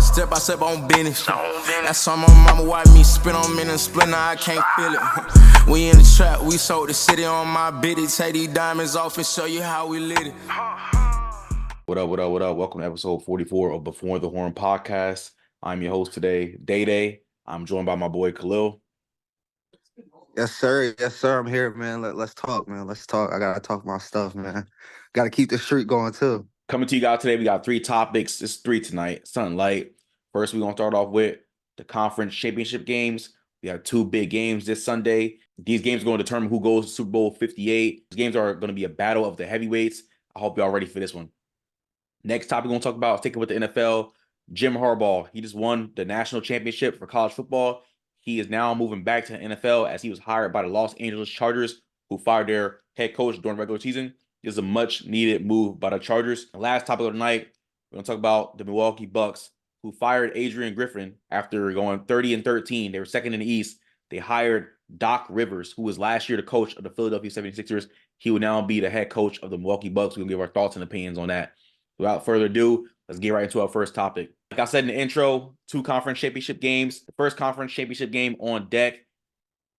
Step by step on business. That's on my mama, watch me spin on me and split, now I can't feel it. We in the trap, we sold the city on my biddy. Take these diamonds off and show you how we lit it. What up, what up, what up? Welcome to episode 44 of Before the Horn podcast. I'm your host today, Day. I'm joined by my boy, Khalil. Yes, sir. Yes, sir. I'm here, man. Let's talk, man. Let's talk. I gotta talk my stuff, man. Gotta keep the streak going too. Coming to you guys today, we got three topics. It's three tonight, something light. First, we're going to start off with the conference championship games. We have two big games this Sunday. These games are going to determine who goes to Super Bowl 58. These games are going to be a battle of the heavyweights. I hope y'all ready for this one. Next topic we're going to talk about, sticking with the NFL, Jim Harbaugh. He just won the national championship for college football. He is now moving back to the NFL as he was hired by the Los Angeles Chargers, who fired their head coach during the regular season. This is a much-needed move by the Chargers. The last topic of the night, we're going to talk about the Milwaukee Bucks, who fired Adrian Griffin after going 30-13. They were second in the East. They hired Doc Rivers, who was last year the coach of the Philadelphia 76ers. He will now be the head coach of the Milwaukee Bucks. We're going to give our thoughts and opinions on that. Without further ado, let's get right into our first topic. Like I said in the intro, two conference championship games. The first conference championship game on deck.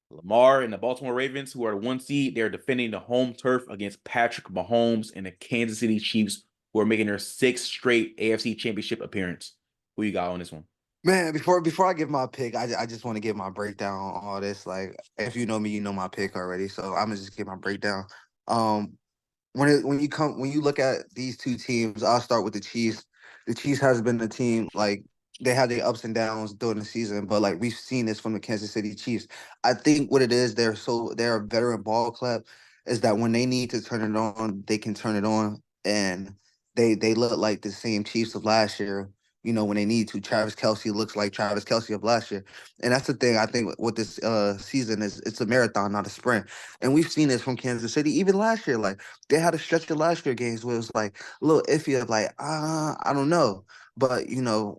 Lamar and the Baltimore Ravens, who are the 1 seed, they're defending the home turf against Patrick Mahomes and the Kansas City Chiefs, who are making their sixth straight AFC championship appearance. Who you got on this one? Man, before I give my pick, I just want to give my breakdown on all this. Like, if you know me, you know my pick already. So I'm gonna just give my breakdown. When you look at these two teams, I'll start with the Chiefs. The Chiefs has been the team, like, they had their ups and downs during the season, but like we've seen this from the Kansas City Chiefs. I think what it is, they're a veteran ball club, is that when they need to turn it on, they can turn it on, and they look like the same Chiefs of last year. You know, when they need to. Travis Kelce looks like Travis Kelce of last year, and that's the thing. I think with this season is it's a marathon, not a sprint, and we've seen this from Kansas City even last year. Like, they had a stretch of last year games where it was like a little iffy of like, I don't know. But,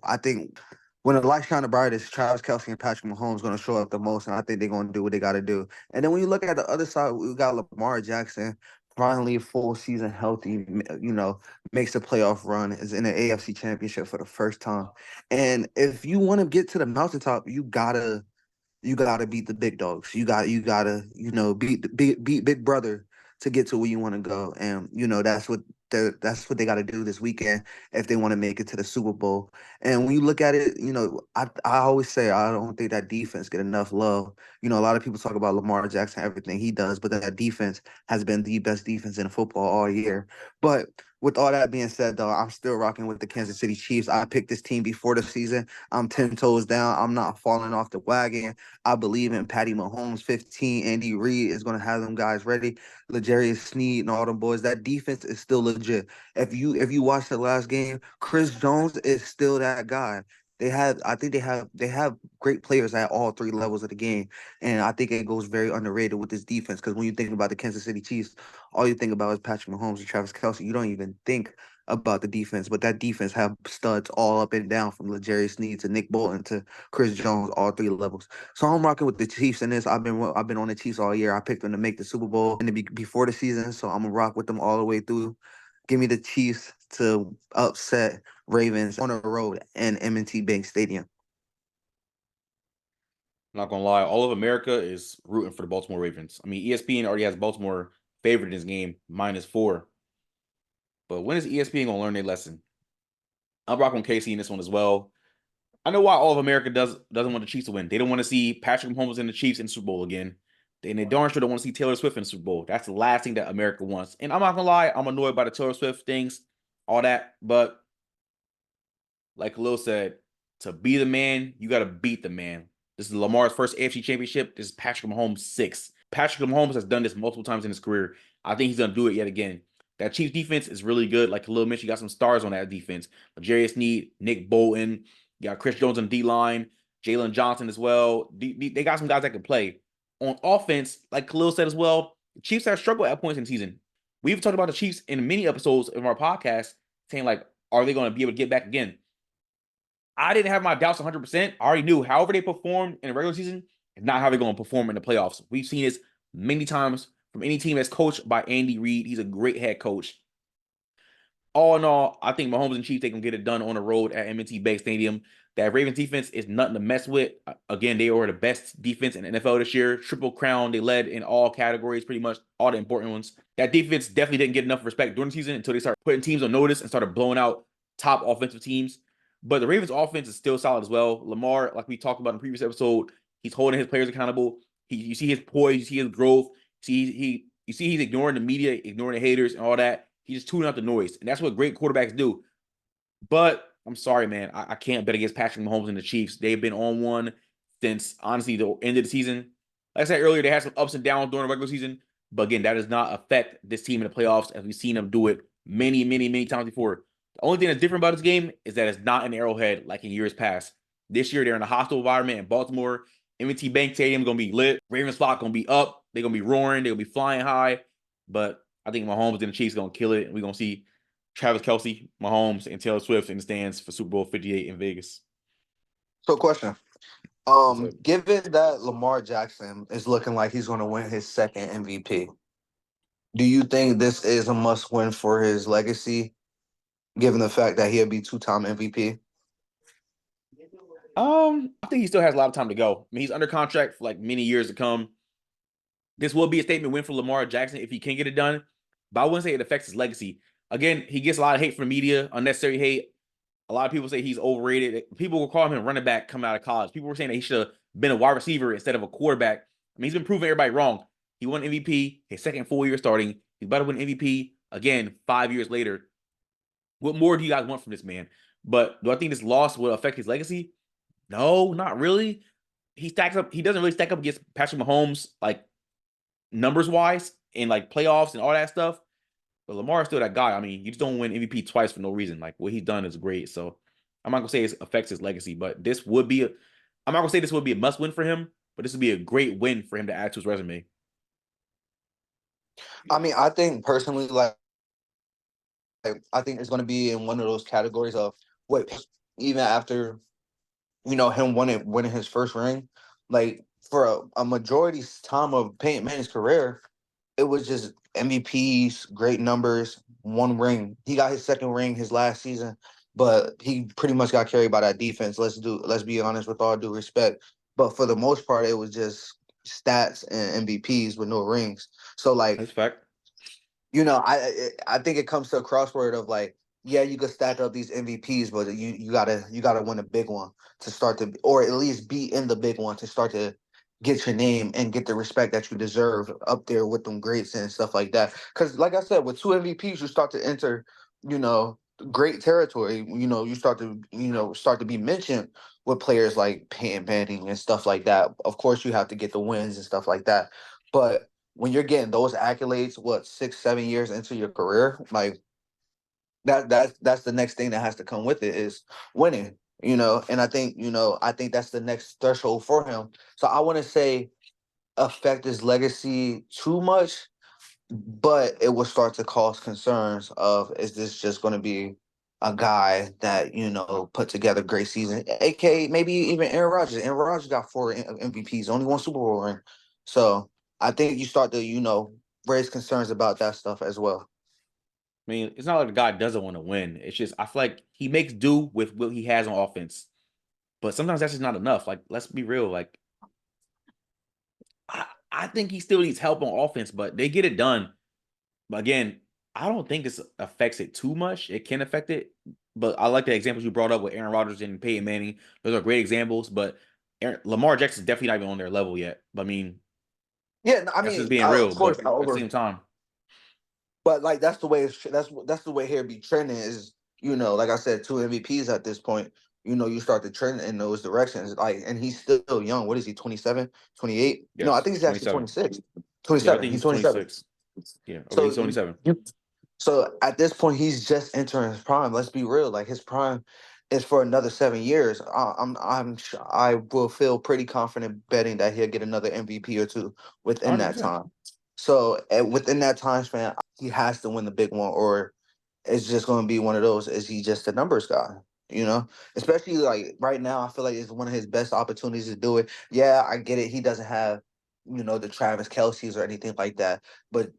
I think when the light shine the brightest, Travis Kelce and Patrick Mahomes going to show up the most, and I think they're going to do what they got to do. And then when you look at the other side, we got Lamar Jackson, finally full season healthy, makes a playoff run, is in the AFC Championship for the first time. And if you want to get to the mountaintop, you gotta beat the big dogs. You gotta beat Big Brother to get to where you want to go. And that's what they got to do this weekend if they want to make it to the Super Bowl. And when you look at it, I always say I don't think that defense get enough love. A lot of people talk about Lamar Jackson, everything he does, but that defense has been the best defense in football all year. But with all that being said, though, I'm still rocking with the Kansas City Chiefs. I picked this team before the season. I'm 10 toes down. I'm not falling off the wagon. I believe in Patty Mahomes, 15. Andy Reid is going to have them guys ready. L'Jarius Sneed and all them boys. That defense is still legit. If you watch the last game, Chris Jones is still that guy. I think they have great players at all three levels of the game, and I think it goes very underrated with this defense, because when you think about the Kansas City Chiefs, all you think about is Patrick Mahomes and Travis Kelce. You don't even think about the defense, but that defense have studs all up and down, from L'Jarius Sneed to Nick Bolton to Chris Jones, all three levels. So I'm rocking with the Chiefs in this. I've been on the Chiefs all year. I picked them to make the Super Bowl before the season, so I'm gonna rock with them all the way through. Give me the Chiefs to upset Ravens on the road in M&T Bank Stadium. I'm not going to lie. All of America is rooting for the Baltimore Ravens. I mean, ESPN already has Baltimore favored in this game, -4. But when is ESPN going to learn their lesson? I'm rocking KC in this one as well. I know why all of America doesn't want the Chiefs to win. They don't want to see Patrick Mahomes and the Chiefs in the Super Bowl again. And they darn sure don't want to see Taylor Swift in the Super Bowl. That's the last thing that America wants. And I'm not going to lie, I'm annoyed by the Taylor Swift things, all that. But like Khalil said, to be the man, you got to beat the man. This is Lamar's first AFC championship. This is Patrick Mahomes' sixth. Patrick Mahomes has done this multiple times in his career. I think he's going to do it yet again. That Chiefs defense is really good. Like Khalil mentioned, you got some stars on that defense. L'Jarius Sneed, Nick Bolton. You got Chris Jones on the D-line. Jalen Johnson as well. They got some guys that can play. On offense, like Khalil said as well, the Chiefs have struggled at points in the season. We've talked about the Chiefs in many episodes of our podcast, saying, like, are they going to be able to get back again? I didn't have my doubts 100%. I already knew however they performed in the regular season is not how they're going to perform in the playoffs. We've seen this many times from any team that's coached by Andy Reid. He's a great head coach. all in all, I think Mahomes and Chiefs, they can get it done on the road at M&T Bank Stadium. That Ravens defense is nothing to mess with. Again, they were the best defense in the NFL this year. Triple crown. They led in all categories, pretty much all the important ones. That defense definitely didn't get enough respect during the season until they started putting teams on notice and started blowing out top offensive teams. But the Ravens offense is still solid as well. Lamar, like we talked about in the previous episode, he's holding his players accountable. You see his poise, you see his growth. You see he's ignoring the media, ignoring the haters and all that. He's just tuning out the noise. And that's what great quarterbacks do. But I'm sorry, man. I can't bet against Patrick Mahomes and the Chiefs. They've been on one since, honestly, the end of the season. Like I said earlier, they had some ups and downs during the regular season. But again, that does not affect this team in the playoffs as we've seen them do it many, many, many times before. The only thing that's different about this game is that it's not an Arrowhead like in years past. This year, they're in a hostile environment in Baltimore. M&T Bank Stadium is going to be lit. Ravens flock going to be up. They're going to be roaring. They're going to be flying high. But I think Mahomes and the Chiefs are going to kill it. And we're going to see Travis Kelce, Mahomes, and Taylor Swift in the stands for Super Bowl 58 in Vegas. So, question. Given that Lamar Jackson is looking like he's going to win his second MVP, do you think this is a must win for his legacy, given the fact that he'll be two-time MVP? I think he still has a lot of time to go. I mean, he's under contract for like many years to come. This will be a statement win for Lamar Jackson if he can get it done, but I wouldn't say it affects his legacy. Again, he gets a lot of hate from the media, unnecessary hate. A lot of people say he's overrated. People will call him a running back coming out of college. People were saying that he should have been a wide receiver instead of a quarterback. I mean, he's been proving everybody wrong. He won MVP his second full year starting. He's about to win MVP again 5 years later. What more do you guys want from this man? But do I think this loss will affect his legacy? No, not really. He stacks up. He doesn't really stack up against Patrick Mahomes, like numbers wise in like playoffs and all that stuff. But Lamar is still that guy. I mean, you just don't win MVP twice for no reason. Like what he's done is great. So I'm not gonna say it affects his legacy, but this would be I'm not gonna say this would be a must win for him, but this would be a great win for him to add to his resume. I mean, I think personally, I think it's going to be in one of those categories of what, even after him winning his first ring, like for a majority time of Peyton Manning's career, it was just MVPs, great numbers, one ring. He got his second ring his last season, but he pretty much got carried by that defense. Let's be honest, with all due respect. But for the most part, it was just stats and MVPs with no rings. So like, That's fact. I think it comes to a crossword of like, yeah, you could stack up these MVPs, but you gotta win a big one to start to, or at least be in the big one to start to get your name and get the respect that you deserve up there with them greats and stuff like that. Because like I said, with two MVPs, you start to enter, great territory. You start to be mentioned with players like Peyton Manning and stuff like that. Of course, you have to get the wins and stuff like that, but when you're getting those accolades, 6-7 years into your career, like that's the next thing that has to come with it is winning. And I think that's the next threshold for him. So I wouldn't say affect his legacy too much, but it will start to cause concerns of, is this just going to be a guy that put together great season, aka maybe even Aaron Rodgers. Aaron Rodgers got 4 MVPs, only one Super Bowl ring. So I think you start to raise concerns about that stuff as well. I mean, it's not like the guy doesn't want to win. It's just I feel like he makes do with what he has on offense. But sometimes that's just not enough. Like, let's be real. Like, I think he still needs help on offense, but they get it done. But again, I don't think this affects it too much. It can affect it, but I like the examples you brought up with Aaron Rodgers and Peyton Manning. Those are great examples, but Lamar Jackson's definitely not even on their level yet. But I mean, Yeah, I that's mean, just being real. of course, But at the same time, but like that's the way that's the way here be trending is, like I said, 2 MVPs at this point. You start to trend in those directions. Like, and he's still young. What is he? 27, 28? No, I yes, think he's actually 27. 26. Yeah, I 27. think He's he's 27. 26. Yeah, okay, he's So 27. so at this point, he's just entering his prime. Let's be real. Like his prime is for another 7 years. I will feel pretty confident betting that he'll get another MVP or two within that 100%. time. So within that time span, he has to win the big one, or it's just going to be one of those. Is he just a numbers guy? Especially like right now, I feel like it's one of his best opportunities to do it. Yeah, I get it. He doesn't have, the Travis Kelce's or anything like that. But,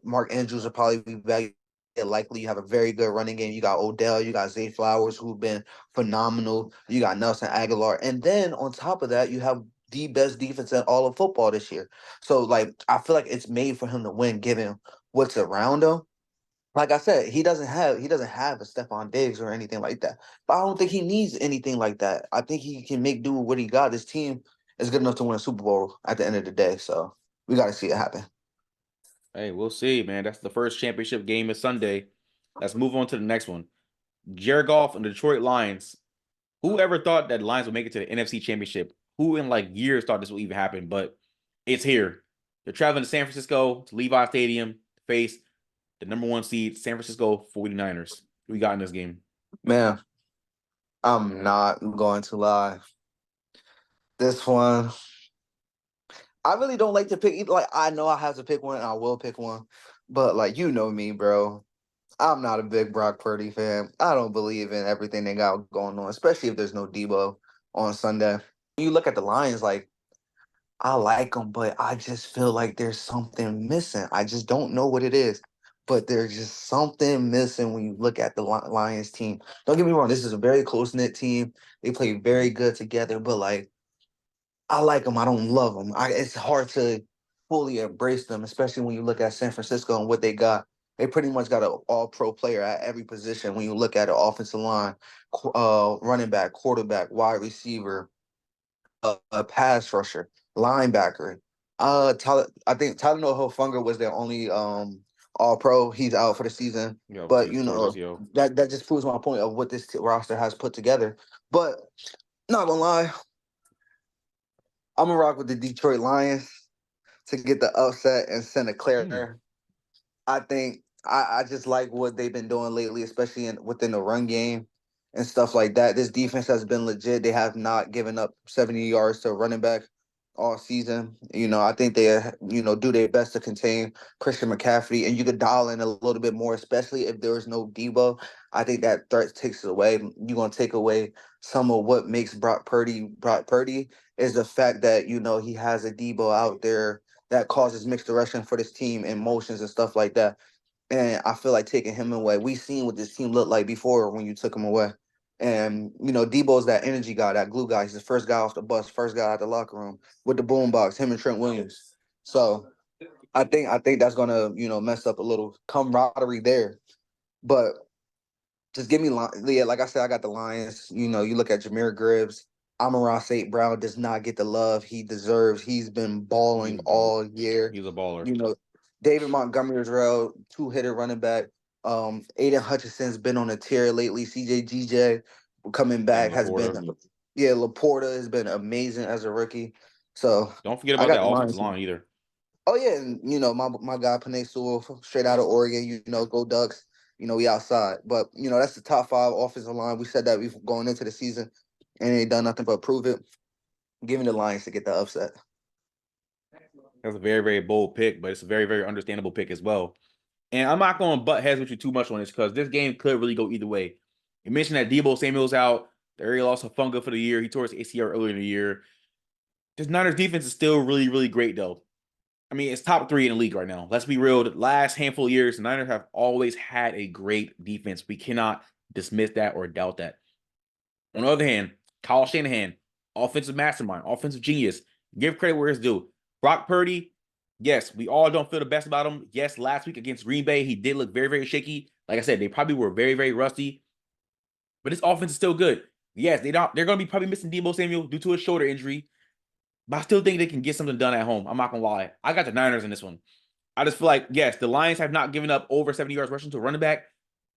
Mark Andrews will probably be valued likely. You have a very good running game. You got Odell, you got Zay Flowers, who've been phenomenal. You got Nelson Aguilar. And then on top of that, you have the best defense in all of football this year. So, like, I feel like it's made for him to win, given what's around him. Like I said, he doesn't have a Stephon Diggs or anything like that. But I don't think he needs anything like that. I think he can make do with what he got. This team is good enough to win a Super Bowl at the end of the day. So we got to see it happen. Hey, we'll see, man. That's the first championship game of Sunday. Let's move on to the next one. Jared Goff and the Detroit Lions. Who ever thought that Lions would make it to the NFC Championship? Who in like years thought this would even happen? But it's here. They're traveling to San Francisco, to Levi Stadium, to face the number 1 seed, San Francisco 49ers. Who we got in this game? Man, I'm not going to lie. This one, I really don't like to pick. Like, I know I have to pick one, and I will pick one. But, like, you know me, bro. I'm not a big Brock Purdy fan. I don't believe in everything they got going on, especially if there's no Debo on Sunday. When you look at the Lions, like, I like them, but I just feel like there's something missing. I just don't know what it is, but there's just something missing when you look at the Lions team. Don't get me wrong, this is a very close-knit team. They play very good together, but, like, I like them. I don't love them. It's hard to fully embrace them, especially when you look at San Francisco and what they got. They pretty much got an all-pro player at every position. When you look at it, offensive line, running back, quarterback, wide receiver, a pass rusher, linebacker. I think Tyler Hofanga was their only all-pro. He's out for the season, Yo, but yo, Torres, yo. that just proves my point of what this roster has put together. But not gonna lie, I'm gonna rock with the Detroit Lions to get the upset and Santa Clara. I think I just like what they've been doing lately, especially within the run game and stuff like that. This defense has been legit. They have not given up 70 yards to a running back all season. I think they do their best to contain Christian McCaffrey, and you could dial in a little bit more, especially if there is no Debo. I think that threat takes it away. You're gonna take away some of what makes Brock Purdy is the fact that he has a Debo out there that causes mixed direction for this team and motions and stuff like that. And I feel like taking him away. We seen what this team looked like before when you took him away. And Debo's that energy guy, that glue guy. He's the first guy off the bus, first guy out the locker room with the boombox. Him and Trent Williams. So I think that's gonna mess up a little camaraderie there. But just give me like I said, I got the Lions. You look at Jameer Gibbs. Amon-Ra St. Brown does not get the love he deserves. He's been balling all year. He's a baller. David Montgomery as well, 2-hitter running back. Aiden Hutchinson's been on a tear lately. CJ coming back has been Laporta has been amazing as a rookie. So don't forget about that offensive line either. Oh yeah, and my guy Panay Sewell, straight out of Oregon. Go Ducks. We outside, but that's the top 5 offensive line. We said that we've going into the season, and they ain't done nothing but prove it. Giving the Lions to get the upset. That's a very, very bold pick, but it's a very, very understandable pick as well. And I'm not going to butt heads with you too much on this because this game could really go either way. You mentioned that Debo Samuel's out. They already lost Hufanga for the year. He tore his ACL earlier in the year. This Niners defense is still really, really great, though. I mean, it's top 3 in the league right now. Let's be real. The last handful of years, the Niners have always had a great defense. We cannot dismiss that or doubt that. On the other hand, Kyle Shanahan, offensive mastermind, offensive genius. Give credit where it's due. Brock Purdy, yes, we all don't feel the best about him. Yes, last week against Green Bay, he did look very, very shaky. Like I said, they probably were very, very rusty. But his offense is still good. Yes, they're going to be probably missing Debo Samuel due to a shoulder injury. But I still think they can get something done at home. I'm not going to lie. I got the Niners in this one. I just feel like, yes, the Lions have not given up over 70 yards rushing to a running back.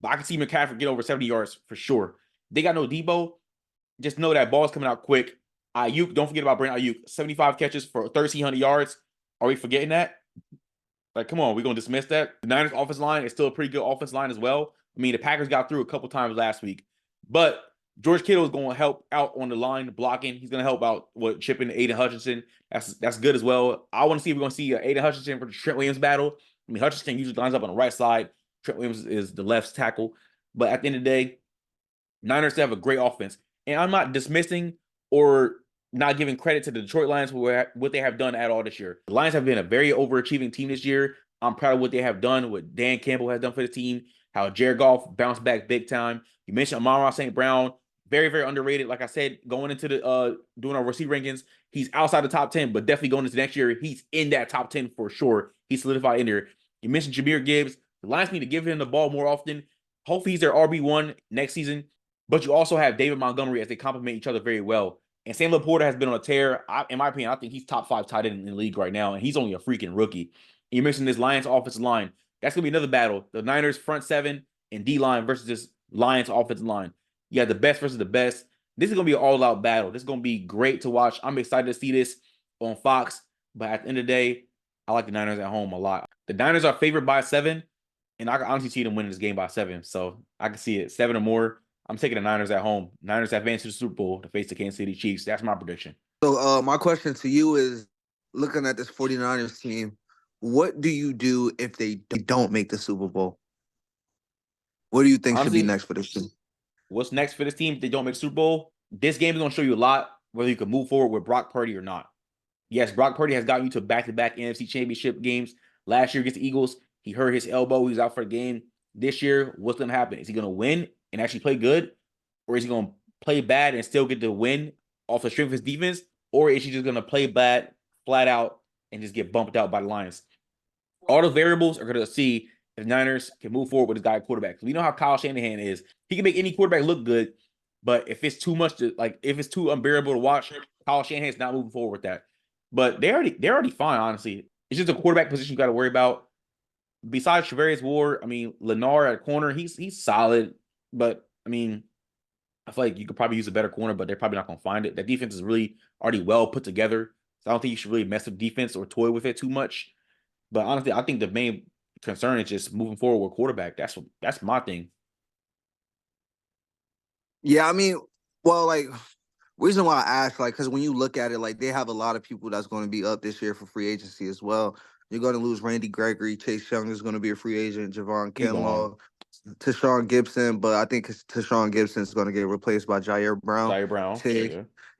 But I can see McCaffrey get over 70 yards for sure. They got no Debo. Just know that ball's coming out quick. Ayuk, don't forget about Brandon Ayuk. 75 catches for 1,300 yards. Are we forgetting that? Like, come on, we're going to dismiss that? The Niners offensive line is still a pretty good offensive line as well. I mean, the Packers got through a couple times last week. But George Kittle is going to help out on the line, blocking. He's going to help out with chipping Aiden Hutchinson. That's good as well. I want to see if we're going to see Aiden Hutchinson for the Trent Williams battle. I mean, Hutchinson usually lines up on the right side. Trent Williams is the left tackle. But at the end of the day, Niners have a great offense. And I'm not dismissing or not giving credit to the Detroit Lions for what they have done at all this year. The Lions have been a very overachieving team this year. I'm proud of what they have done, what Dan Campbell has done for the team, how Jared Goff bounced back big time. You mentioned Amon-Ra St. Brown, very, very underrated. Like I said, going into the doing our receiver rankings, he's outside the top 10, but definitely going into next year, he's in that top 10 for sure. He's solidified in there. You mentioned Jahmyr Gibbs. The Lions need to give him the ball more often. Hopefully he's their RB1 next season. But you also have David Montgomery as they complement each other very well. And Sam Laporta has been on a tear. In my opinion, I think he's top 5 tight end in the league right now, and he's only a freaking rookie. You mentioned this Lions offensive line. That's going to be another battle. The Niners front seven and D-line versus this Lions offensive line. You have the best versus the best. This is going to be an all-out battle. This is going to be great to watch. I'm excited to see this on Fox. But at the end of the day, I like the Niners at home a lot. The Niners are favored by 7, and I can honestly see them winning this game by 7. So I can see it 7 or more. I'm taking the Niners at home. Niners advance to the Super Bowl to face the Kansas City Chiefs. That's my prediction. So my question to you is, looking at this 49ers team, what do you do if they don't make the Super Bowl? What do you think Honestly, should be next for this team? What's next for this team if they don't make Super Bowl? This game is going to show you a lot whether you can move forward with Brock Purdy or not. Yes, Brock Purdy has gotten you to back-to-back NFC Championship games. Last year against the Eagles, he hurt his elbow. He was out for the game. This year, what's going to happen? Is he going to win and actually play good? Or is he going to play bad and still get the win off the strength of his defense? Or is he just going to play bad, flat out, and just get bumped out by the Lions? All those variables are going to see if the Niners can move forward with this guy quarterback. We know how Kyle Shanahan is. He can make any quarterback look good, but if it's too much if it's too unbearable to watch, Kyle Shanahan's not moving forward with that. But they're already fine, honestly. It's just a quarterback position you got to worry about. Besides Travarius Ward, I mean, Lennar at corner, he's solid, but I mean, I feel like you could probably use a better corner, but they're probably not going to find it. That defense is really already well put together, so I don't think you should really mess with defense or toy with it too much. But honestly, I think the main concern is just moving forward with quarterback. That's my thing. Yeah, I mean, well, like, reason why I ask, like, because when you look at it, like, they have a lot of people that's going to be up this year for free agency as well. You're going to lose Randy Gregory. Chase Young is going to be a free agent. Javon He's gone. Kinlaw, Tashawn Gibson, but I think Tashawn Gibson is going to get replaced by Jair Brown. Jair Brown.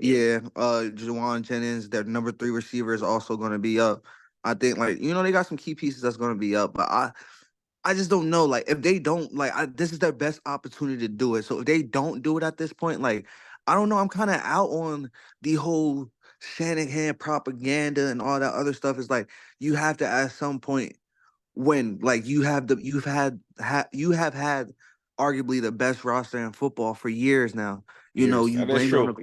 Yeah. Jawan Jennings, their number 3 receiver, is also going to be up. I think, like, they got some key pieces that's going to be up, but I just don't know. Like, if they don't, this is their best opportunity to do it. So if they don't do it at this point, like, I don't know. I'm kind of out on the whole Shanahan propaganda and all that other stuff. Is like, you have to at some point, when, like, you have had arguably the best roster in football for years now. You blamed it on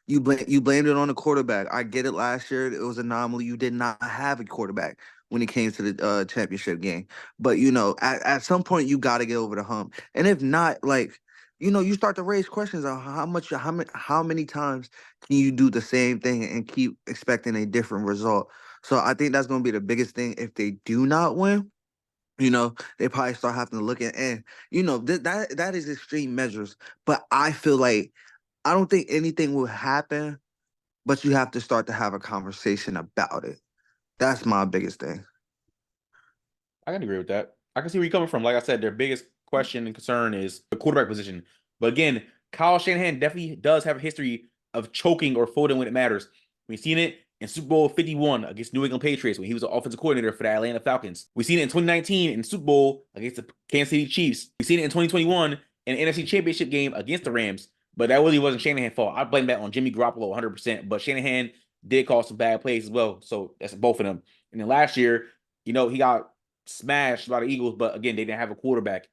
you blamed it on the quarterback. I get it. Last year it was an anomaly. You did not have a quarterback when it came to the championship game. But at some point you got to get over the hump. And if not, like, you start to raise questions on how many times can you do the same thing and keep expecting a different result. So I think that's going to be the biggest thing if they do not win. They probably start having to look at, and that is extreme measures. But I feel like I don't think anything will happen, but you have to start to have a conversation about it. That's my biggest thing. I can agree with that. I can see where you're coming from. Like I said, their biggest question and concern is the quarterback position. But again, Kyle Shanahan definitely does have a history of choking or folding when it matters. We've seen it in Super Bowl 51 against New England Patriots when he was the offensive coordinator for the Atlanta Falcons. We've seen it in 2019 in Super Bowl against the Kansas City Chiefs. We've seen it in 2021 in the NFC Championship game against the Rams. But that really wasn't Shanahan's fault. I blame that on Jimmy Garoppolo 100%. But Shanahan did call some bad plays as well. So that's both of them. And then last year, he got smashed by the Eagles. But again, they didn't have a quarterback.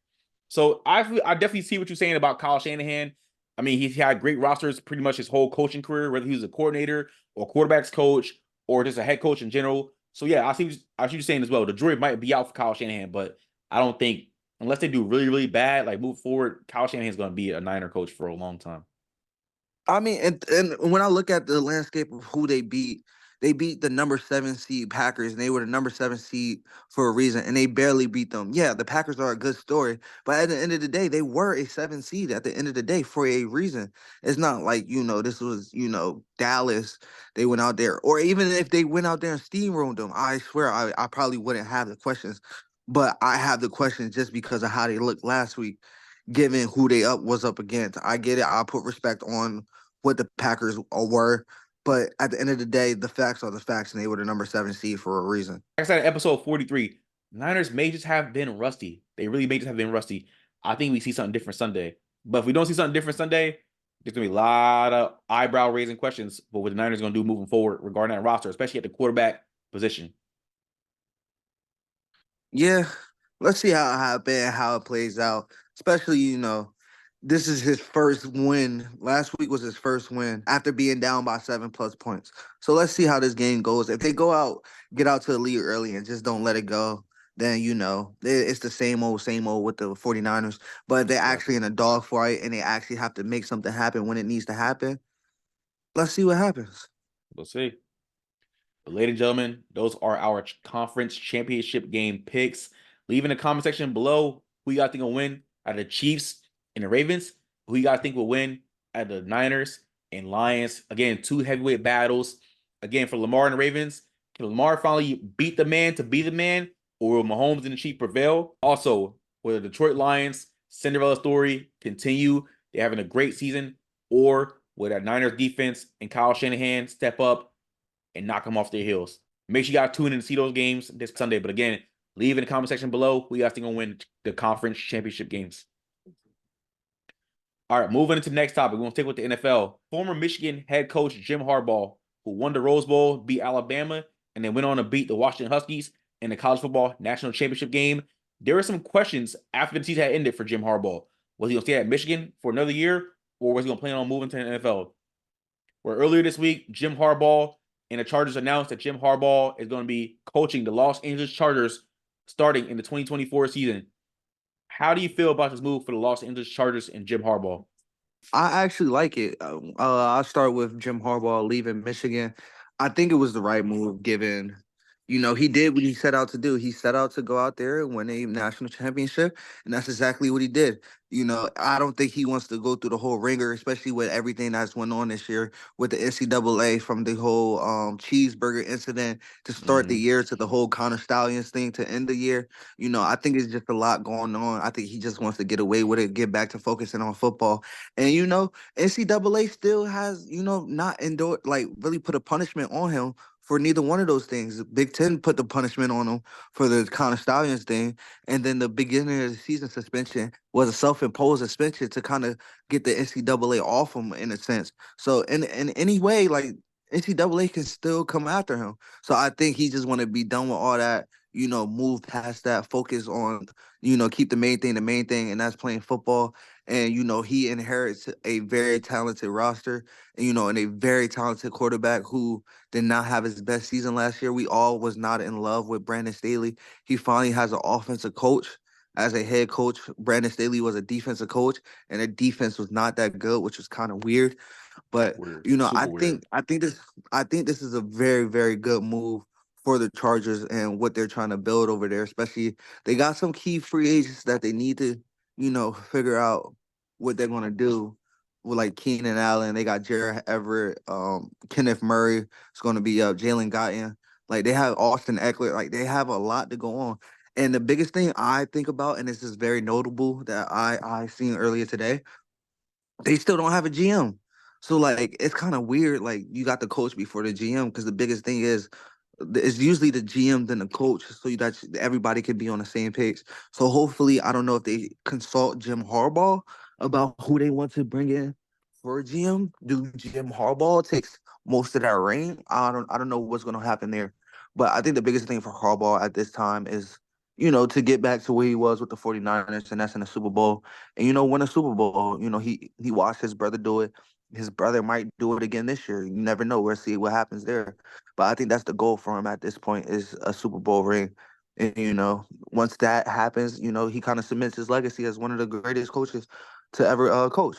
So I definitely see what you're saying about Kyle Shanahan. I mean, he's had great rosters pretty much his whole coaching career, whether he was a coordinator or quarterbacks coach or just a head coach in general. So yeah, I see what you're saying as well. The jury might be out for Kyle Shanahan, but I don't think, unless they do really, really bad, like move forward, Kyle Shanahan's going to be a Niner coach for a long time. I mean, and when I look at the landscape of who they beat the number 7 seed Packers, and they were the number 7 seed for a reason, and they barely beat them. Yeah, the Packers are a good story, but at the end of the day, they were a 7 seed at the end of the day for a reason. It's not like, this was, Dallas. They went out there, or even if they went out there and steamrolled them, I swear I probably wouldn't have the questions. But I have the questions just because of how they looked last week, given who they was up against. I get it. I put respect on what the Packers were. But at the end of the day, the facts are the facts, and they were the number 7 seed for a reason. Like I said in episode 43, Niners may just have been rusty. They really may just have been rusty. I think we see something different Sunday. But if we don't see something different Sunday, there's going to be a lot of eyebrow raising questions for what the Niners are going to do moving forward regarding that roster, especially at the quarterback position. Yeah, let's see how it happens, how it plays out. Especially, this is his first win. Last week was his first win after being down by 7+ points. So let's see how this game goes. If they get out to the lead early and just don't let it go, then it's the same old with the 49ers. But if they're actually in a dogfight and they actually have to make something happen when it needs to happen, let's see what happens. We'll see. But ladies and gentlemen, those are our conference championship game picks. Leave in the comment section below who you guys think will win out of the Chiefs and the Ravens. Who you guys think will win out of the Niners and Lions. Again, two heavyweight battles. Again, for Lamar and the Ravens, can Lamar finally beat the man to be the man? Or will Mahomes and the Chiefs prevail? Also, will the Detroit Lions Cinderella story continue? They're having a great season. Or will that Niners defense and Kyle Shanahan step up and knock them off their heels? Make sure you guys tune in to see those games this Sunday. But again, leave in the comment section below who you guys think will win the conference championship games. All right, moving into the next topic. We're going to take with the NFL. Former Michigan head coach Jim Harbaugh, who won the Rose Bowl, beat Alabama, and then went on to beat the Washington Huskies in the college football national championship game. There were some questions after the season had ended for Jim Harbaugh. Was he going to stay at Michigan for another year, or was he going to plan on moving to the NFL? Where earlier this week, Jim Harbaugh and the Chargers announced that Jim Harbaugh is going to be coaching the Los Angeles Chargers starting in the 2024 season. How do you feel about this move for the Los Angeles Chargers and Jim Harbaugh? I actually like it. I'll start with Jim Harbaugh leaving Michigan. I think it was the right move given, he did what he set out to do. He set out to go out there and win a national championship, and that's exactly what he did. I don't think he wants to go through the whole ringer, especially with everything that's went on this year with the NCAA, from the whole cheeseburger incident to start the year to the whole Conor Stallions thing to end the year. I think it's just a lot going on. I think he just wants to get away with it, get back to focusing on football. And NCAA still has, not endorsed, like really put a punishment on him for neither one of those things. Big Ten put the punishment on him for the Conor Stallions thing, and then the beginning of the season suspension was a self-imposed suspension to kind of get the NCAA off him in a sense. So in any way, like NCAA can still come after him. So I think he just want to be done with all that. Move past that, focus on, keep the main thing, and that's playing football. And he inherits a very talented roster, and a very talented quarterback who did not have his best season last year. We all was not in love with Brandon Staley. He finally has an offensive coach as a head coach. Brandon Staley was a defensive coach, and the defense was not that good, which was kind of weird. But Weird. I Super weird. think this is a very, very good move for the Chargers and what they're trying to build over there. Especially they got some key free agents that they need to, figure out what they're gonna do with, like Keenan Allen. They got Jared Everett, Kenneth Murray is gonna be up, Jalen Guyton. Like they have Austin Eckler. Like they have a lot to go on. And the biggest thing I think about, and this is very notable that I seen earlier today, they still don't have a GM. So like it's kind of weird. Like you got the coach before the GM, because the biggest thing is it's usually the GM then the coach, so that everybody can be on the same page. So hopefully, I don't know if they consult Jim Harbaugh about who they want to bring in for a GM. Do Jim Harbaugh takes most of that reign? I don't know what's going to happen there. But I think the biggest thing for Harbaugh at this time is, to get back to where he was with the 49ers, and that's in the Super Bowl. And, win a Super Bowl. He watched his brother do it. His brother might do it again this year. You never know. We'll see what happens there. But I think that's the goal for him at this point, is a Super Bowl ring. And, once that happens, he kind of cements his legacy as one of the greatest coaches to ever coach.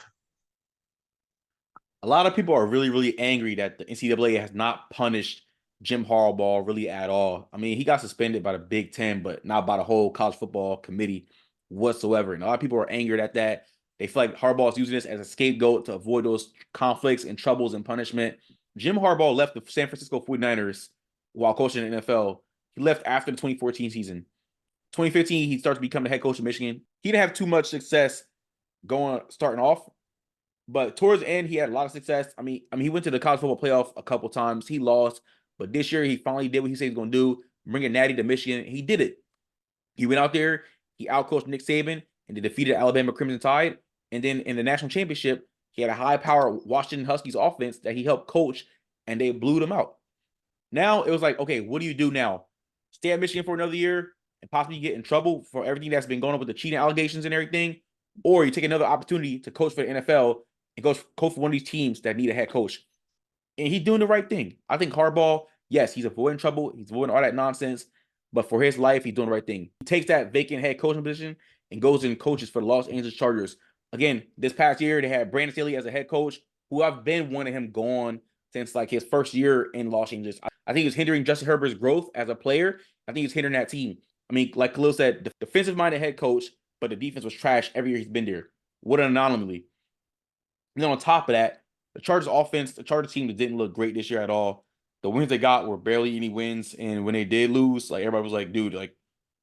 A lot of people are really, really angry that the NCAA has not punished Jim Harbaugh really at all. I mean, he got suspended by the Big Ten, but not by the whole college football committee whatsoever. And a lot of people are angered at that. They feel like Harbaugh is using this as a scapegoat to avoid those conflicts and troubles and punishment. Jim Harbaugh left the San Francisco 49ers while coaching in the NFL. He left after the 2014 season. 2015, he started to become the head coach of Michigan. He didn't have too much success starting off, but towards the end, he had a lot of success. I mean, he went to the college football playoff a couple times. He lost, but this year he finally did what he said he was going to do, bring a natty to Michigan. He did it. He went out there, he outcoached Nick Saban, and they defeated Alabama Crimson Tide. And then in the national championship, he had a high-power Washington Huskies offense that he helped coach, and they blew them out. Now it was like, okay, what do you do now? Stay at Michigan for another year and possibly get in trouble for everything that's been going on with the cheating allegations and everything, or you take another opportunity to coach for the NFL and coach for one of these teams that need a head coach. And he's doing the right thing. I think Harbaugh, yes, he's avoiding trouble. He's avoiding all that nonsense. But for his life, he's doing the right thing. He takes that vacant head coaching position and goes and coaches for the Los Angeles Chargers. Again, this past year, they had Brandon Staley as a head coach, who I've been wanting him gone since like his first year in Los Angeles. I think it's hindering Justin Herbert's growth as a player. I think it's hindering that team. I mean, like Khalil said, the defensive-minded head coach, but the defense was trash every year he's been there. What an anomaly. And then on top of that, the Chargers offense, the Chargers team didn't look great this year at all. The wins they got were barely any wins. And when they did lose, like everybody was like, dude, like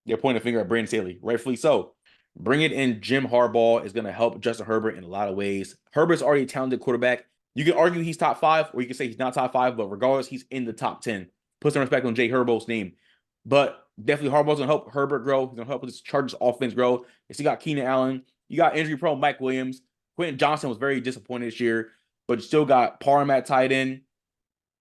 they're pointing a finger at Brandon Staley. Rightfully so. Bringing in Jim Harbaugh is going to help Justin Herbert in a lot of ways. Herbert's already a talented quarterback. You can argue he's top 5, or you can say he's not top 5, but regardless, he's in the top 10. Put some respect on Jay Harbaugh's name. But definitely Harbaugh's going to help Herbert grow. He's going to help this Chargers offense grow. You still got Keenan Allen. You got injury-prone Mike Williams. Quentin Johnson was very disappointed this year, but you still got Parham at tight end.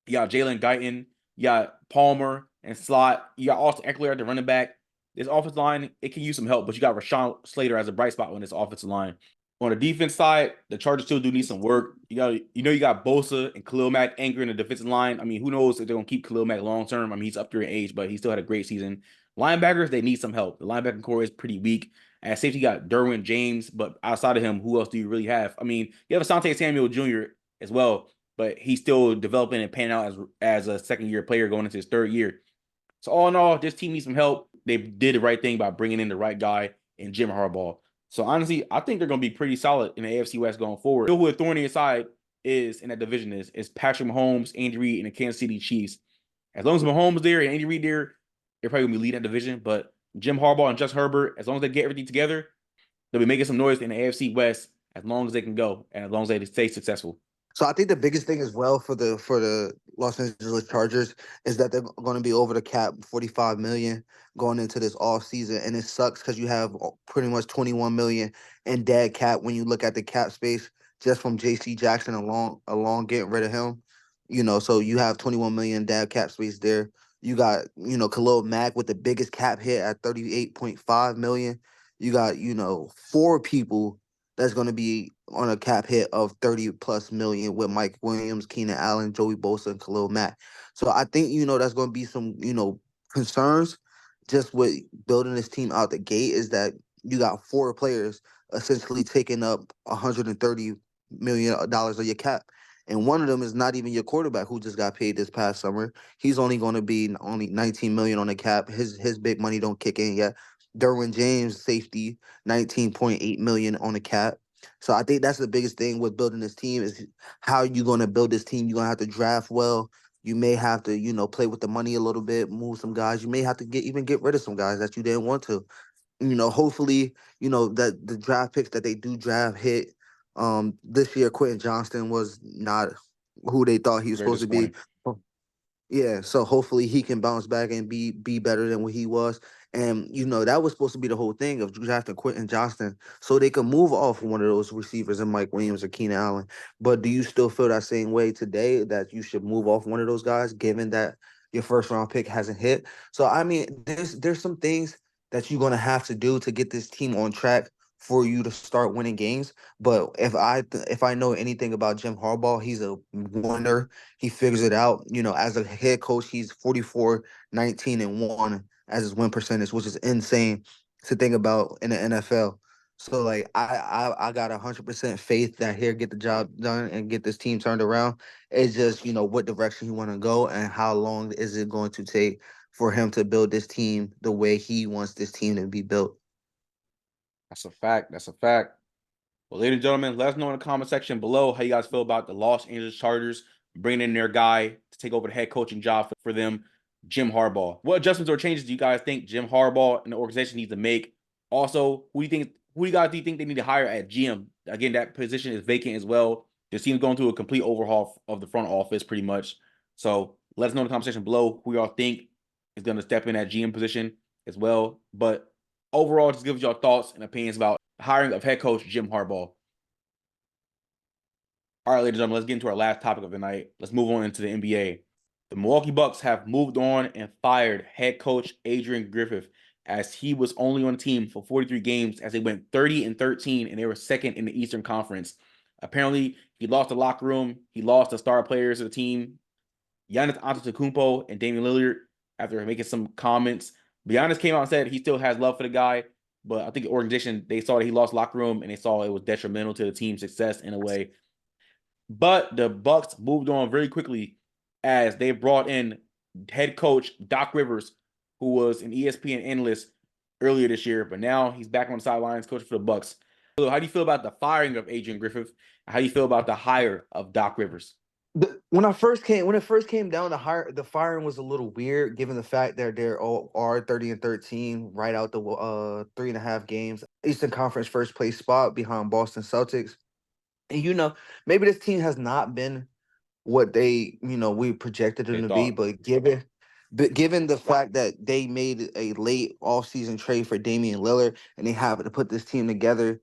You got Jalen Guyton. You got Palmer and slot. You got Austin Eckler at the running back. This offensive line, it can use some help, but you got Rashawn Slater as a bright spot on this offensive line. On the defense side, the Chargers still do need some work. You got Bosa and Khalil Mack anchoring the defensive line. I mean, who knows if they're going to keep Khalil Mack long term. I mean, he's up there in age, but he still had a great season. Linebackers, they need some help. The linebacking core is pretty weak. At safety, you got Derwin James, but outside of him, who else do you really have? I mean, you have Asante Samuel Jr. as well, but he's still developing and panning out as a second-year player going into his third year. So all in all, this team needs some help. They did the right thing by bringing in the right guy in Jim Harbaugh. So honestly, I think they're going to be pretty solid in the AFC West going forward. Who the thorny side is in that division is Patrick Mahomes, Andy Reid, and the Kansas City Chiefs. As long as Mahomes there and Andy Reid there, they're probably going to be leading that division. But Jim Harbaugh and Justin Herbert, as long as they get everything together, they'll be making some noise in the AFC West as long as they can go and as long as they stay successful. So I think the biggest thing as well for the Los Angeles Chargers is that they're going to be over the cap, $45 million going into this off season, and it sucks because you have pretty much $21 million in dead cap when you look at the cap space just from J.C. Jackson along getting rid of him. So you have $21 million dead cap space there. You got Khalil Mack with the biggest cap hit at $38.5 million. You got 4 people that's going to be on a cap hit of 30 plus million with Mike Williams, Keenan Allen, Joey Bosa, and Khalil Mack. So I think, that's going to be some, concerns just with building this team out the gate is that you got 4 players essentially taking up $130 million of your cap. And one of them is not even your quarterback who just got paid this past summer. He's only going to be only $19 million on the cap. His big money don't kick in yet. Derwin James, safety, $19.8 million on the cap. So I think that's the biggest thing with building this team is how you're going to build this team. You're going to have to draft well. You may have to, play with the money a little bit, move some guys. You may have to get rid of some guys that you didn't want to. Hopefully, that the draft picks that they do draft hit. This year, Quentin Johnston was not who they thought he was supposed to be. Yeah, so hopefully he can bounce back and be better than what he was. And, that was supposed to be the whole thing of drafting Quentin Johnston so they could move off one of those receivers in Mike Williams or Keenan Allen. But do you still feel that same way today that you should move off one of those guys given that your first round pick hasn't hit? So, I mean, there's some things that you're going to have to do to get this team on track for you to start winning games. But if I know anything about Jim Harbaugh, he's a winner. He figures it out. As a head coach, he's 44-19-1 as his win percentage, which is insane to think about in the NFL. So like I got 100% faith that he'll get the job done and get this team turned around. It's just, what direction he want to go and how long is it going to take for him to build this team the way he wants this team to be built. That's a fact. That's a fact. Well, ladies and gentlemen, let us know in the comment section below how you guys feel about the Los Angeles Chargers bringing in their guy to take over the head coaching job for them, Jim Harbaugh. What adjustments or changes do you guys think Jim Harbaugh and the organization needs to make? Also, who do you guys think they need to hire at GM? Again, that position is vacant as well. This team's going through a complete overhaul of the front office pretty much. So let us know in the comment section below who y'all think is going to step in that GM position as well. But overall, just give us your thoughts and opinions about the hiring of head coach Jim Harbaugh. All right, ladies and gentlemen, let's get into our last topic of the night. Let's move on into the NBA. The Milwaukee Bucks have moved on and fired head coach Adrian Griffith, as he was only on the team for 43 games as they went 30-13 and they were second in the Eastern Conference. Apparently, he lost the locker room. He lost the star players of the team, Giannis Antetokounmpo and Damian Lillard, after making some comments. Giannis came out and said he still has love for the guy, but I think the organization, they saw that he lost locker room and they saw it was detrimental to the team's success in a way. But the Bucks moved on very quickly as they brought in head coach Doc Rivers, who was an ESPN analyst earlier this year, but now he's back on the sidelines coaching for the Bucks. So how do you feel about the firing of Adrian Griffith? How do you feel about the hire of Doc Rivers? When it first came down, the firing was a little weird, given the fact that they're all are 30-13 right out the 3.5 games, Eastern Conference first place spot behind Boston Celtics. And maybe this team has not been what we projected them to be, but given the fact that they made a late offseason trade for Damian Lillard and they have to put this team together,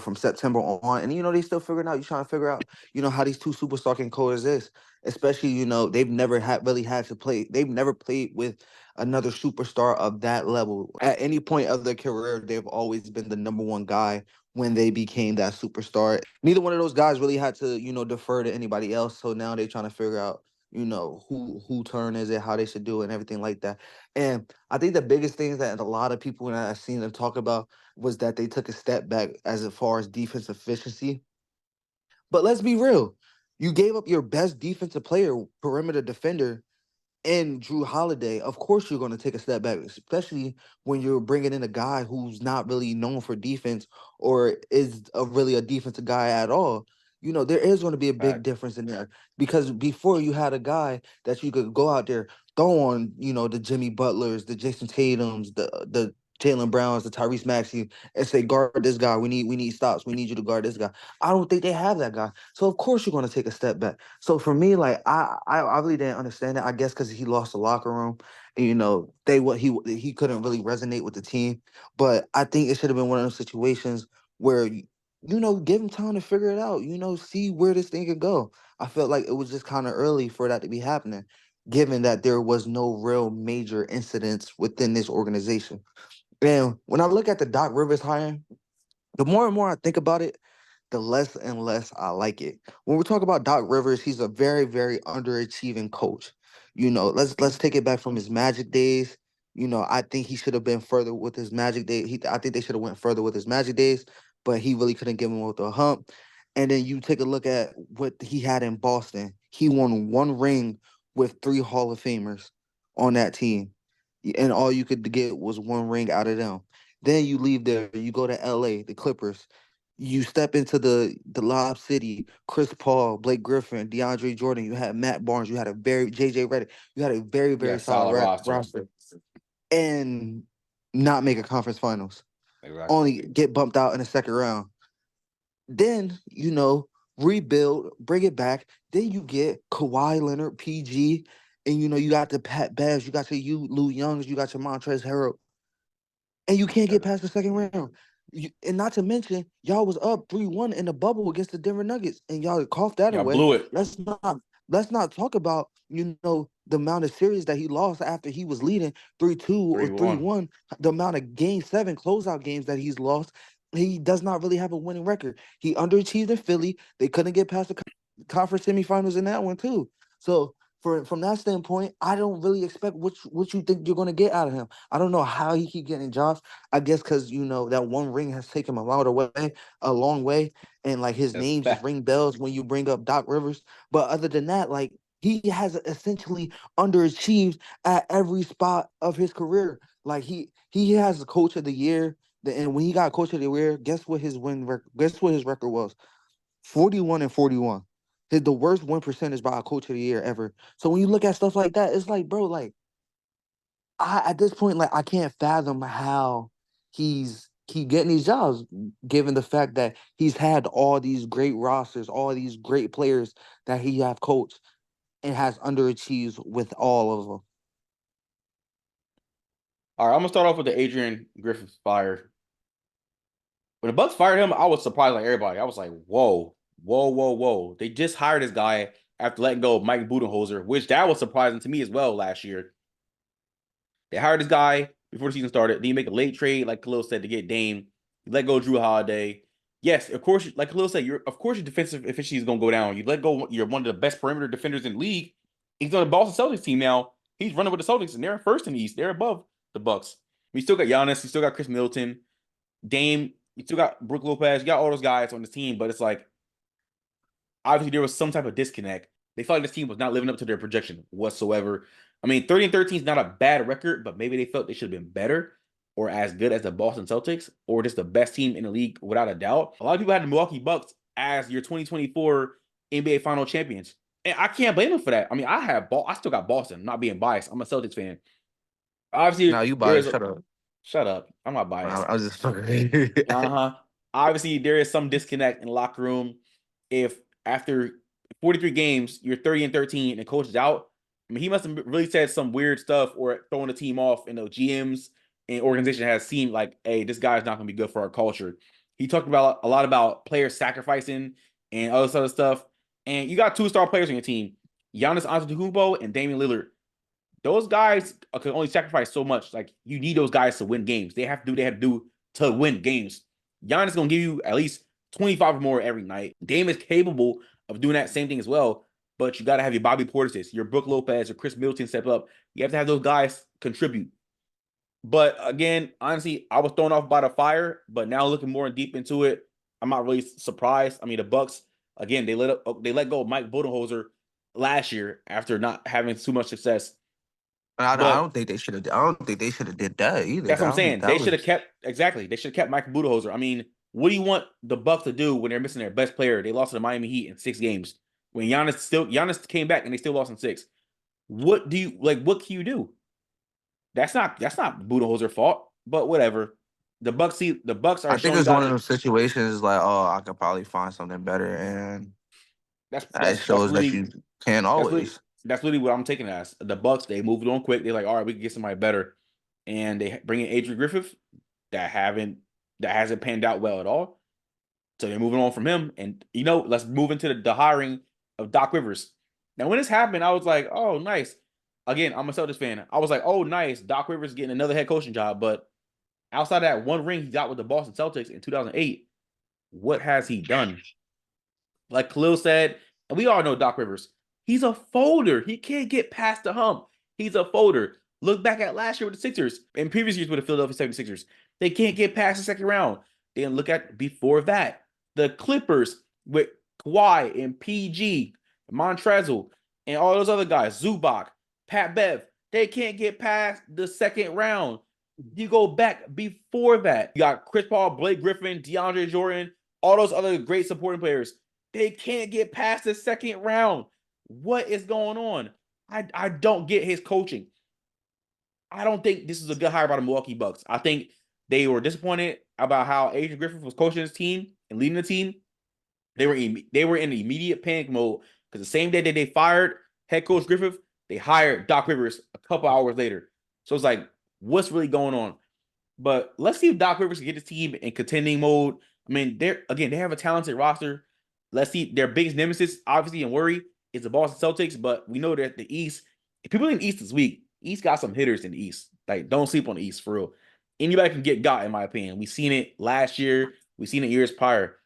from September on, and they still figuring out, you're trying to figure out, how these two superstars can coexist. Especially, they've never they've never played with another superstar of that level. At any point of their career, they've always been the number one guy when they became that superstar. Neither one of those guys really had to, defer to anybody else. So now they're trying to figure out, who turn is it, how they should do it, and everything like that. And I think the biggest things that a lot of people, when I've seen them talk about, was that they took a step back as far as defense efficiency. But let's be real. You gave up your best defensive player, perimeter defender, and Drew Holiday. Of course, you're going to take a step back, especially when you're bringing in a guy who's not really known for defense or is really a defensive guy at all. There is going to be a big difference in there, because before you had a guy that you could go out there, throw on, the Jimmy Butlers, the Jason Tatums, the Jaylen Browns, the Tyrese Maxey, and say, guard this guy. We need stops. We need you to guard this guy. I don't think they have that guy. So of course you're going to take a step back. So for me, like I really didn't understand it. I guess because he lost the locker room, and he couldn't really resonate with the team. But I think it should have been one of those situations where give him time to figure it out. See where this thing could go. I felt like it was just kind of early for that to be happening, given that there was no real major incidents within this organization. And when I look at the Doc Rivers hiring, the more and more I think about it, the less and less I like it. When we talk about Doc Rivers, he's a very, very underachieving coach. Let's take it back from his Magic days. I think he should have been further with his Magic days. I think they should have went further with his Magic days, but he really couldn't give him with a hump. And then you take a look at what he had in Boston. He won one ring with 3 Hall of Famers on that team, and all you could get was one ring out of them. Then you leave there, you go to LA, the Clippers. You step into the Lob City, Chris Paul, Blake Griffin, DeAndre Jordan. You had Matt Barnes. You had a very JJ Redick. You had a very, very solid roster, and not make a conference finals. Exactly. Only get bumped out in the second round. Then rebuild, bring it back. Then you get Kawhi Leonard, PG, and you got the Pat Bev, you got your Lou Youngs, you got your Montrezl Harrell, and you can't get past the second round. And not to mention, y'all was up 3-1 in the bubble against the Denver Nuggets, and y'all coughed that away. Blew it. Let's not talk about the amount of series that he lost after he was leading 3-2 or 3-1. The amount of Game 7 closeout games that he's lost. He does not really have a winning record. He underachieved in Philly. They couldn't get past the conference semifinals in that one too. So from that standpoint, I don't really expect what you think you're going to get out of him. I don't know how he keep getting jobs. I guess because that one ring has taken him a long way, and like his name just ring bells when you bring up Doc Rivers. But other than that, like he has essentially underachieved at every spot of his career. Like he has the Coach of the Year, and when he got Coach of the Year, guess what his record was? 41-41. The worst win percentage by a Coach of the Year ever. So when you look at stuff like that, it's like, bro, like at this point, like I can't fathom how he's getting these jobs, given the fact that he's had all these great rosters, all these great players that he have coached, and has underachieved with all of them. All right, I'm gonna start off with the Adrian Griffith fire. When the Bucks fired him, I was surprised like everybody. I was like, whoa, whoa, whoa, whoa. They just hired this guy after letting go of Mike Budenholzer, which that was surprising to me as well last year. They hired this guy before the season started. Then you make a late trade, like Khalil said, to get Dame. You let go Drew Holiday. Yes, of course, like Khalil said, your defensive efficiency is gonna go down. You let go, you're one of the best perimeter defenders in the league. He's on the Boston Celtics team now. He's running with the Celtics, and they're first in the East. They're above the Bucks. You still got Giannis, you still got Chris Middleton, Dame, you still got Brook Lopez, you got all those guys on the team, but it's like obviously there was some type of disconnect. They felt like this team was not living up to their projection whatsoever. I mean, 30-13 is not a bad record, but maybe they felt they should have been better or as good as the Boston Celtics or just the best team in the league without a doubt. A lot of people had the Milwaukee Bucks as your 2024 NBA Final champions. And I can't blame them for that. I mean, I still got Boston. I'm not being biased. I'm a Celtics fan. Obviously, Now you biased. Shut up. Shut up. I'm not biased. I was just fucking. Obviously, there is some disconnect in the locker room. If after 43 games, you're 30-13 and the coach is out, I mean, he must have really said some weird stuff or throwing the team off, and the GMs and organization has seen like, hey, this guy's not going to be good for our culture. He talked about a lot about players sacrificing and all this other stuff. And you got 2-star players on your team, Giannis Antetokounmpo and Damian Lillard. Those guys can only sacrifice so much. Like, you need those guys to win games. They have to do to win games. Giannis is going to give you at least 25 or more every night. Dame is capable of doing that same thing as well, but you got to have your Bobby Portis, your Brook Lopez, or Chris Middleton step up. You have to have those guys contribute. But again, honestly, I was thrown off by the fire, but now looking more deep into it, I'm not really surprised. I mean, the Bucks, again, they let go of Mike Budenholzer last year after not having too much success. I don't think they should have. I don't think they should have did that either. That's what I'm saying. They should have kept They should have kept Mike Budenholzer. I mean, what do you want the Bucks to do when they're missing their best player? They lost to the Miami Heat in 6 games. When Giannis came back and they still lost in 6. What do you like? What can you do? That's not Budenholzer's fault. But whatever. The Bucks are. I think it's one of those situations like, oh, I could probably find something better, and that shows that you can't always. That's really what I'm taking it as. The Bucks, they moved on quick. They're like, all right, we can get somebody better, and they bring in Adrian Griffith that hasn't panned out well at all. So they're moving on from him, and let's move into the hiring of Doc Rivers. Now, when this happened, I was like, oh, nice. Again, I'm a Celtics fan. I was like, oh, nice. Doc Rivers getting another head coaching job, but outside of that one ring he got with the Boston Celtics in 2008, what has he done? Like Khalil said, and we all know Doc Rivers. He's a folder. He can't get past the hump. He's a folder. Look back at last year with the Sixers and previous years with the Philadelphia 76ers. They can't get past the second round. Then look at before that. The Clippers with Kawhi and PG, Montrezl, and all those other guys, Zubac, Pat Bev. They can't get past the second round. You go back before that. You got Chris Paul, Blake Griffin, DeAndre Jordan, all those other great supporting players. They can't get past the second round. What is going on? I don't get his coaching. I don't think this is a good hire by the Milwaukee Bucks. I think they were disappointed about how Adrian Griffith was coaching his team and leading the team. They were in immediate panic mode because the same day that they fired head coach Griffith, they hired Doc Rivers a couple hours later. So it's like, what's really going on? But let's see if Doc Rivers can get his team in contending mode. I mean, they have a talented roster. Let's see. Their biggest nemesis, obviously, and worry is the Boston Celtics, but we know that the East, if people in the East this week, East got some hitters in the East. Like, don't sleep on the East, for real. Anybody can get got, in my opinion. We've seen it last year. We've seen it years prior.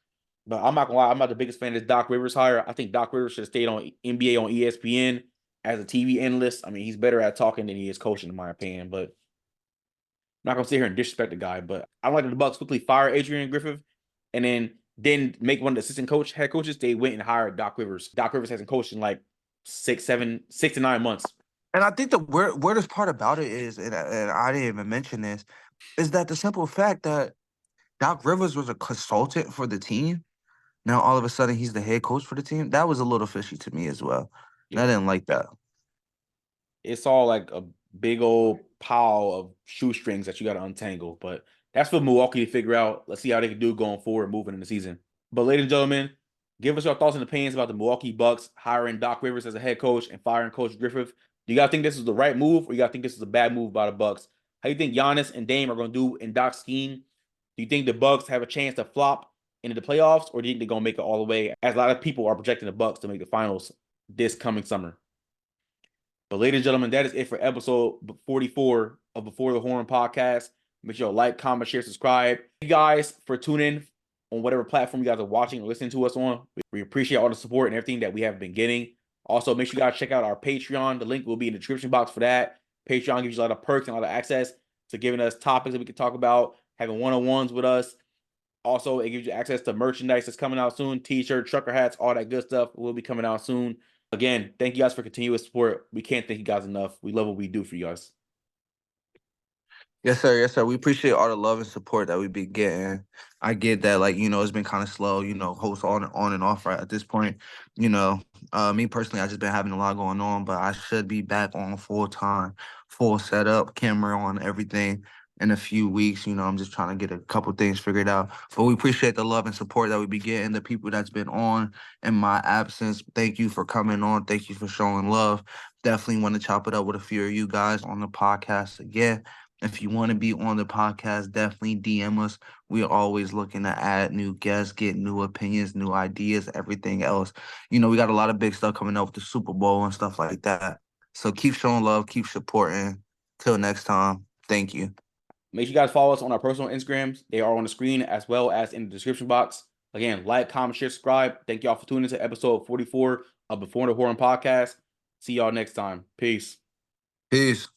But I'm not going to lie, I'm not the biggest fan of this Doc Rivers hire. I think Doc Rivers should have stayed on NBA on ESPN as a TV analyst. I mean, he's better at talking than he is coaching, in my opinion. But I'm not going to sit here and disrespect the guy. But I like that the Bucks quickly fire Adrian Griffith and then make one of the head coaches. They went and hired Doc Rivers. Doc Rivers hasn't coached in like 6 to 9 months. And I think the weirdest part about it is, and I didn't even mention this, is that the simple fact that Doc Rivers was a consultant for the team. Now all of a sudden he's the head coach for the team. That was a little fishy to me as well. Yeah. And I didn't like that. It's all like a big old pile of shoestrings that you got to untangle. But that's for Milwaukee to figure out. Let's see how they can do going forward, moving in the season. But ladies and gentlemen, give us your thoughts and opinions about the Milwaukee Bucks hiring Doc Rivers as a head coach and firing Coach Griffith. Do you guys think this is the right move, or you guys think this is a bad move by the Bucks How do you think Giannis and Dame are going to do in Doc's scheme? Do you think the Bucks have a chance to flop into the playoffs, or do you think they're going to make it all the way? As a lot of people are projecting the Bucks to make the finals this coming summer. But ladies and gentlemen, that is it for episode 44 of Before the Horn podcast. Make sure you like, comment, share, subscribe. Thank you guys for tuning in on whatever platform you guys are watching or listening to us on. We appreciate all the support and everything that we have been getting. Also, make sure you guys check out our Patreon. The link will be in the description box for that. Patreon gives you a lot of perks and a lot of access to giving us topics that we can talk about, having one-on-ones with us. Also, it gives you access to merchandise that's coming out soon, t-shirts, trucker hats, all that good stuff will be coming out soon. Again, thank you guys for continuous support. We can't thank you guys enough. We love what we do for you guys. Yes, sir. Yes, sir. We appreciate all the love and support that we've been getting. I get that, like, it's been kind of slow, host on and off right at this point. Me personally, I just been having a lot going on, but I should be back on full time, full setup, camera on, everything in a few weeks. I'm just trying to get a couple things figured out. But we appreciate the love and support that we be getting, the people that's been on in my absence. Thank you for coming on. Thank you for showing love. Definitely want to chop it up with a few of you guys on the podcast again. If you want to be on the podcast, definitely DM us. We are always looking to add new guests, get new opinions, new ideas, everything else. We got a lot of big stuff coming up with the Super Bowl and stuff like that. So keep showing love, keep supporting. Till next time, thank you. Make sure you guys follow us on our personal Instagrams. They are on the screen as well as in the description box. Again, like, comment, share, subscribe. Thank y'all for tuning into episode 44 of Before the Horn podcast. See y'all next time. Peace. Peace.